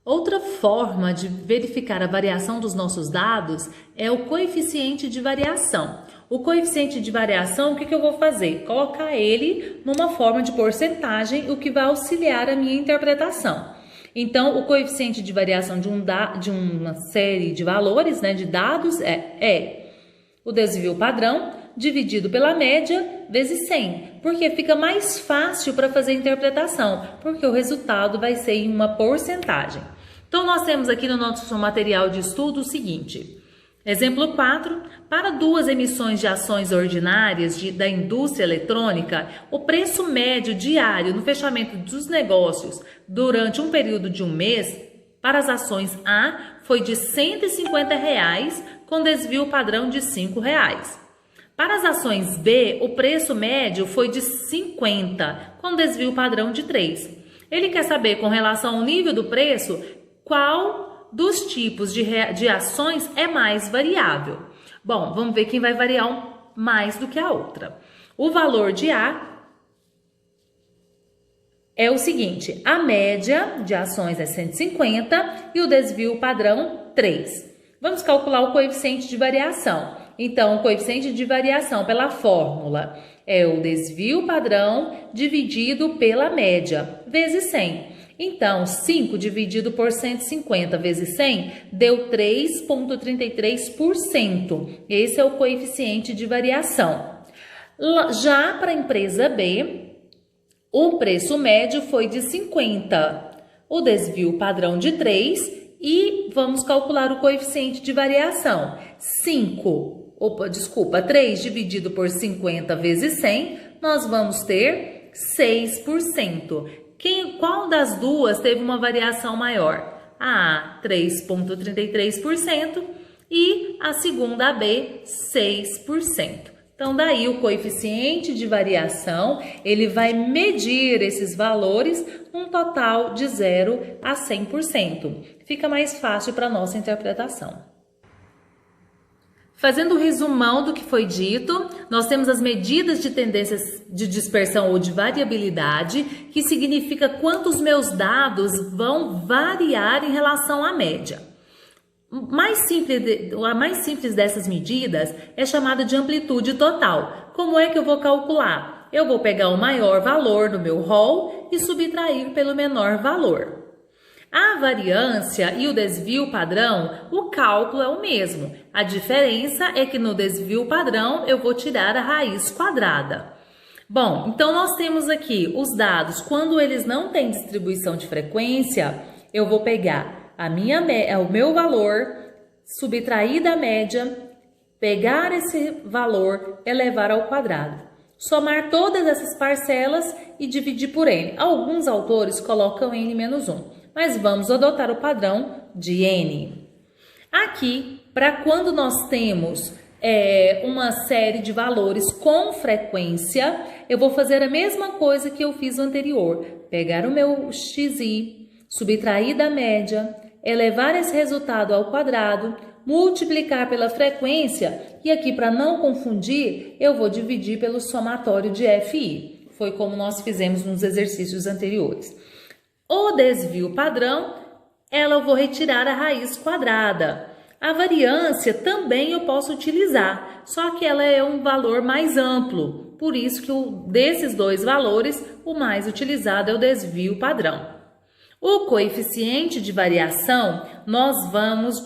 Outra forma de verificar a variação dos nossos dados é o coeficiente de variação. O coeficiente de variação, o que eu vou fazer? Colocar ele numa forma de porcentagem, o que vai auxiliar a minha interpretação. Então, o coeficiente de variação de uma série de valores, de dados, é o desvio padrão dividido pela média vezes 100, porque fica mais fácil para fazer a interpretação, porque o resultado vai ser em uma porcentagem. Então, nós temos aqui no nosso material de estudo o seguinte: exemplo 4, para 2 emissões de ações ordinárias da indústria eletrônica, o preço médio diário no fechamento dos negócios durante um período de um mês, para as ações A, foi de R$ 150, com desvio padrão de R$ 5. Para as ações B, o preço médio foi de 50, com desvio padrão de 3. Ele quer saber, com relação ao nível do preço, qual dos tipos de ações é mais variável. Bom, vamos ver quem vai variar mais do que a outra. O valor de A é o seguinte: a média de ações é 150 e o desvio padrão 3. Vamos calcular o coeficiente de variação. Então, o coeficiente de variação pela fórmula é o desvio padrão dividido pela média, vezes 100. Então, 5 dividido por 150 vezes 100 deu 3,33%. Esse é o coeficiente de variação. Já para a empresa B, o preço médio foi de 50, o desvio padrão de 3 e vamos calcular o coeficiente de variação. 3 dividido por 50 vezes 100, nós vamos ter 6%. Qual das duas teve uma variação maior? A A, 3,33% e a segunda, a B, 6%. Então, daí o coeficiente de variação, ele vai medir esses valores num total de 0 a 100%. Fica mais fácil para a nossa interpretação. Fazendo o resumão do que foi dito, nós temos as medidas de tendências de dispersão ou de variabilidade, que significa quantos meus dados vão variar em relação à média. A mais simples dessas medidas é chamada de amplitude total. Como é que eu vou calcular? Eu vou pegar o maior valor do meu rol e subtrair pelo menor valor. A variância e o desvio padrão, o cálculo é o mesmo. A diferença é que no desvio padrão eu vou tirar a raiz quadrada. Bom, então nós temos aqui os dados. Quando eles não têm distribuição de frequência, eu vou pegar o meu valor, subtrair da média, pegar esse valor, elevar ao quadrado. Somar todas essas parcelas e dividir por n. Alguns autores colocam n-1. Mas vamos adotar o padrão de n. Aqui, para quando nós temos uma série de valores com frequência, eu vou fazer a mesma coisa que eu fiz no anterior. Pegar o meu xi, subtrair da média, elevar esse resultado ao quadrado, multiplicar pela frequência e aqui, para não confundir, eu vou dividir pelo somatório de fi. Foi como nós fizemos nos exercícios anteriores. O desvio padrão, eu vou retirar a raiz quadrada. A variância também eu posso utilizar, só que ela é um valor mais amplo. Por isso que desses dois valores, o mais utilizado é o desvio padrão. O coeficiente de variação, nós vamos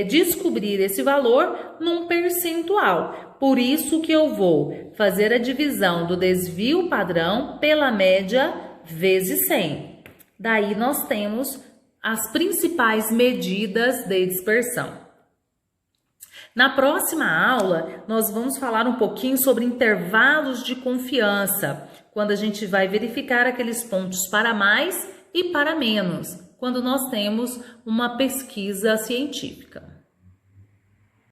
descobrir esse valor num percentual. Por isso que eu vou fazer a divisão do desvio padrão pela média vezes 100. Daí nós temos as principais medidas de dispersão. Na próxima aula, nós vamos falar um pouquinho sobre intervalos de confiança, quando a gente vai verificar aqueles pontos para mais e para menos, quando nós temos uma pesquisa científica.